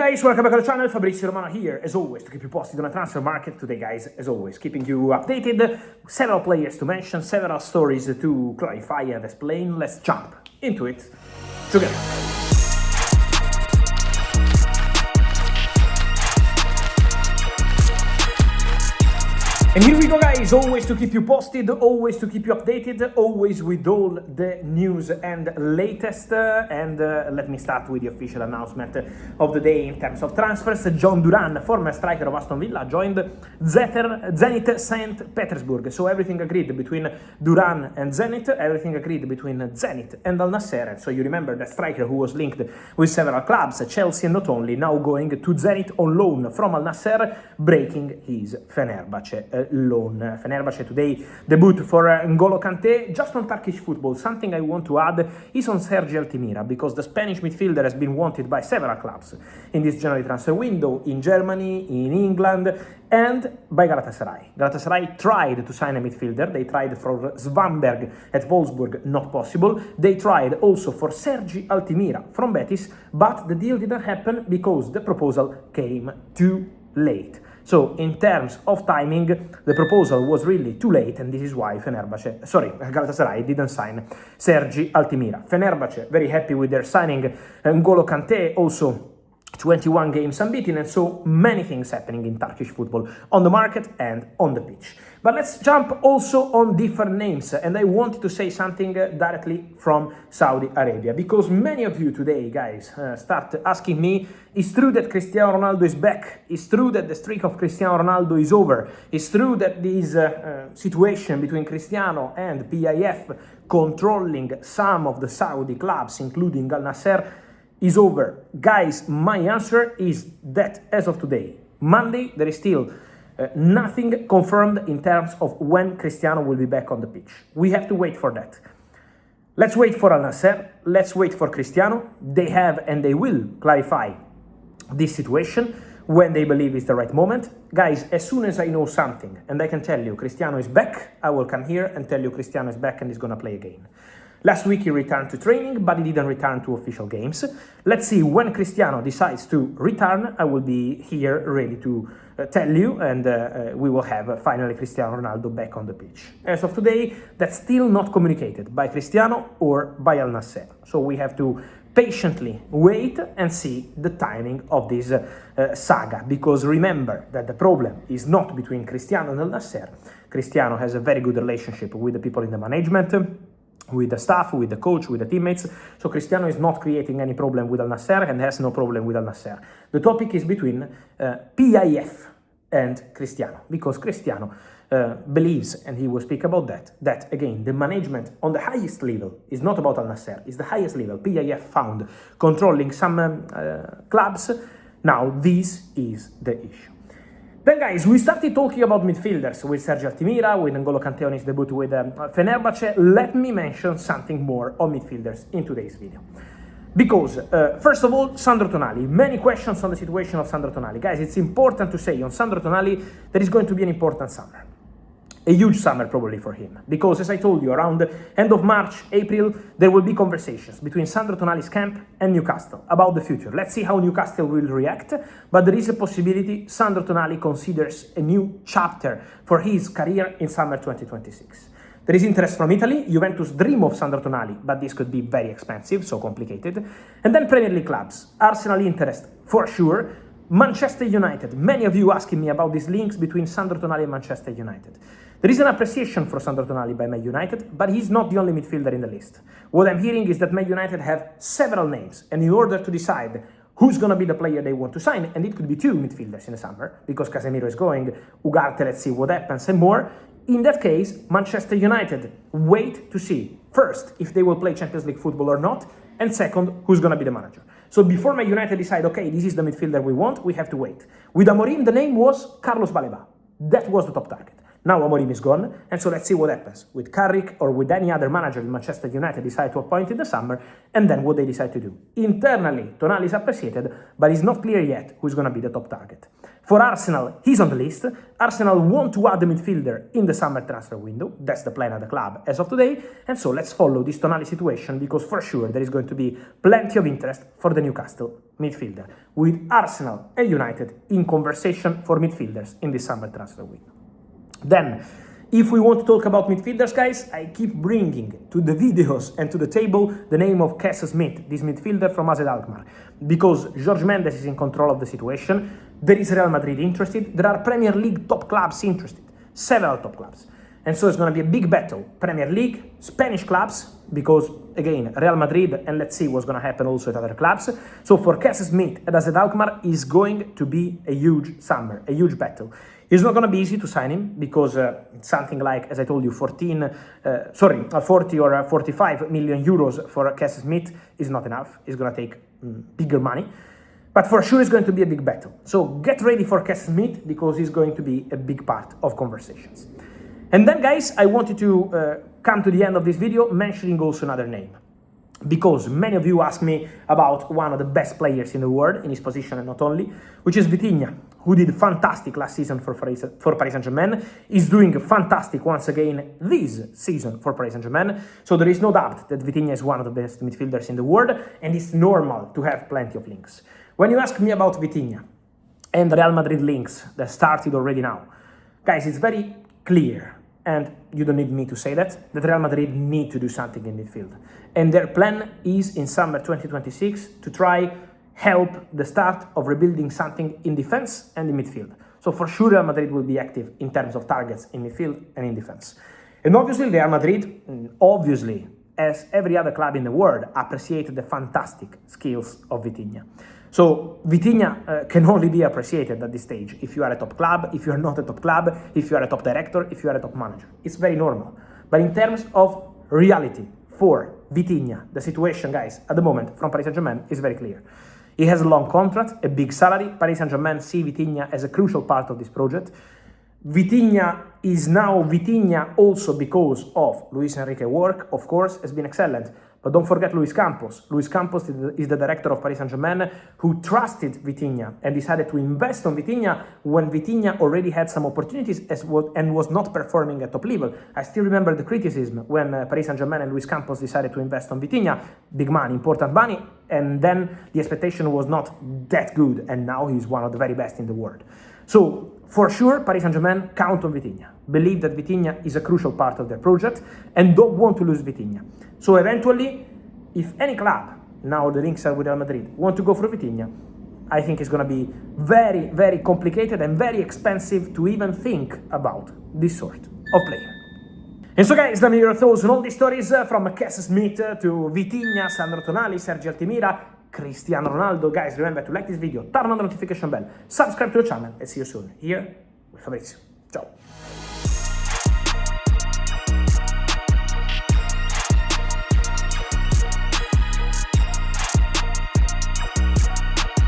guys, welcome back to the channel. Fabrizio Romano here, as always, to keep you posted on the transfer market. Today, guys, as always, keeping you updated. Several players to mention, several stories to clarify and explain. Let's jump into it together. And here we go, guys, always to keep you posted, always to keep you updated, always with all the news and latest. Let me start with the official announcement of the day in terms of transfers. Jhon Durán, former striker of Aston Villa, joined Zenit St. Petersburg. So everything agreed between Durán and Zenit, everything agreed between Zenit and Al-Nassr. So you remember that striker who was linked with several clubs, Chelsea and not only, now going to Zenit on loan from Al-Nassr, breaking his Fenerbahce loan. Fenerbahce today debut for N'Golo Kante. Just on Turkish football, something I want to add is on Sergi Altimira, because the Spanish midfielder has been wanted by several clubs in this January transfer window, in Germany, in England, and by Galatasaray. Galatasaray tried to sign a midfielder. They tried for Svanberg at Wolfsburg, not possible. They tried also for Sergi Altimira from Betis, but the deal didn't happen because the proposal came too late. So in terms of timing, the proposal was really too late, and this is why Galatasaray didn't sign Sergi Altimira. Fenerbahce very happy with their signing N'Golo Kante, also 21 games unbeaten, and so many things happening in Turkish football on the market and on the pitch. But let's jump also on different names, and I wanted to say something directly from Saudi Arabia, because many of you today, guys, start asking me, it's true that Cristiano Ronaldo is back? It's true that the streak of Cristiano Ronaldo is over? It's true that this situation between Cristiano and PIF controlling some of the Saudi clubs, including Al-Nassr, is over? Guys, my answer is that as of today, Monday, there is still nothing confirmed in terms of when Cristiano will be back on the pitch. We have to wait for that. Let's wait for Al-Nassr, let's wait for Cristiano. They have and they will clarify this situation when they believe it's the right moment. Guys, as soon as I know something and I can tell you Cristiano is back, I will come here and tell you Cristiano is back and he's gonna play again. Last week he returned to training, but he didn't return to official games. Let's see when Cristiano decides to return. I will be here ready to tell you, and we will have finally Cristiano Ronaldo back on the pitch. As of today, that's still not communicated by Cristiano or by Al-Nassr. So we have to patiently wait and see the timing of this saga, because remember that the problem is not between Cristiano and Al-Nassr. Cristiano has a very good relationship with the people in the management, with the staff, with the coach, with the teammates. So Cristiano is not creating any problem with Al-Nassr and has no problem with Al-Nassr. The topic is between PIF and Cristiano, because Cristiano believes, and he will speak about that again, the management on the highest level is not about Al-Nassr, it's the highest level. PIF found controlling some clubs. Now this is the issue. Then, guys, we started talking about midfielders with Sergi Altimira, with N'Golo Kante on his debut with Fenerbahce. Let me mention something more on midfielders in today's video. Because, first of all, Sandro Tonali. Many questions on the situation of Sandro Tonali. Guys, it's important to say on Sandro Tonali there is going to be an important summer. A huge summer probably for him, because as I told you, around the end of March, April, there will be conversations between Sandro Tonali's camp and Newcastle about the future. Let's see how Newcastle will react, but there is a possibility Sandro Tonali considers a new chapter for his career in summer 2026. There is interest from Italy. Juventus dream of Sandro Tonali, but this could be very expensive, so complicated. And then Premier League clubs. Arsenal interest, for sure. Manchester United. Many of you asking me about these links between Sandro Tonali and Manchester United. There is an appreciation for Sandro Tonali by Man United, but he's not the only midfielder in the list. What I'm hearing is that Man United have several names, and in order to decide who's going to be the player they want to sign, and it could be two midfielders in the summer, because Casemiro is going, Ugarte, let's see what happens, and more. In that case, Manchester United wait to see, first, if they will play Champions League football or not, and second, who's going to be the manager. So before Man United decide, okay, this is the midfielder we want, we have to wait. With Amorim, the name was Carlos Baleba. That was the top target. Now Amorim is gone, and so let's see what happens with Carrick or with any other manager in Manchester United decide to appoint in the summer, and then what they decide to do. Internally, Tonali is appreciated, but it's not clear yet who's going to be the top target. For Arsenal, he's on the list. Arsenal want to add a midfielder in the summer transfer window. That's the plan of the club as of today. And so let's follow this Tonali situation, because for sure there is going to be plenty of interest for the Newcastle midfielder, with Arsenal and United in conversation for midfielders in this summer transfer window. Then, if we want to talk about midfielders, guys, I keep bringing to the videos and to the table the name of Kees Smit, this midfielder from AZ Alkmaar, because Jorge Mendes is in control of the situation, there is Real Madrid interested, there are Premier League top clubs interested, several top clubs. And so it's going to be a big battle, Premier League, Spanish clubs, because, again, Real Madrid, and let's see what's going to happen also at other clubs. So for Kees Smit at AZ Alkmaar is going to be a huge summer, a huge battle. It's not going to be easy to sign him because something like, as I told you, 40 or 45 million euros for Kees Smit is not enough. It's going to take bigger money. But for sure it's going to be a big battle. So get ready for Kees Smit because he's going to be a big part of conversations. And then, guys, I wanted to come to the end of this video mentioning also another name. Because many of you ask me about one of the best players in the world, in his position and not only, which is Vitinha, who did fantastic last season for Paris Saint-Germain, is doing fantastic once again this season for Paris Saint-Germain. So there is no doubt that Vitinha is one of the best midfielders in the world, and it's normal to have plenty of links. When you ask me about Vitinha and Real Madrid links that started already now, guys, it's very clear, and you don't need me to say that Real Madrid need to do something in midfield. And their plan is in summer 2026 to try help the start of rebuilding something in defense and in midfield. So for sure Real Madrid will be active in terms of targets in midfield and in defense. And obviously Real Madrid, as every other club in the world, appreciated the fantastic skills of Vitinha. So Vitinha can only be appreciated at this stage if you are a top club, if you are not a top club, if you are a top director, if you are a top manager. It's very normal. But in terms of reality for Vitinha, the situation, guys, at the moment from Paris Saint-Germain is very clear. He has a long contract, a big salary. Paris Saint-Germain see Vitinha as a crucial part of this project. Vitinha is now Vitinha also because of Luis Enrique's work, of course, has been excellent. But don't forget Luis Campos. Luis Campos is the director of Paris Saint-Germain who trusted Vitinha and decided to invest on Vitinha when Vitinha already had some opportunities and was not performing at top level. I still remember the criticism when Paris Saint-Germain and Luis Campos decided to invest on Vitinha. Big money, important money, and then the expectation was not that good, and now he's one of the very best in the world. So, for sure, Paris Saint-Germain count on Vitinha. Believe that Vitinha is a crucial part of their project and don't want to lose Vitinha. So eventually, if any club, now the links are with Real Madrid, want to go for Vitinha, I think it's going to be very, very complicated and very expensive to even think about this sort of player. And so, guys, let me hear your thoughts on all these stories from Kees Smit to Vitinha, Sandro, Tonali, Sergi, Altimira, Cristiano Ronaldo. Guys, remember to like this video, turn on the notification bell, subscribe to the channel, and see you soon here with Fabrizio. Ciao.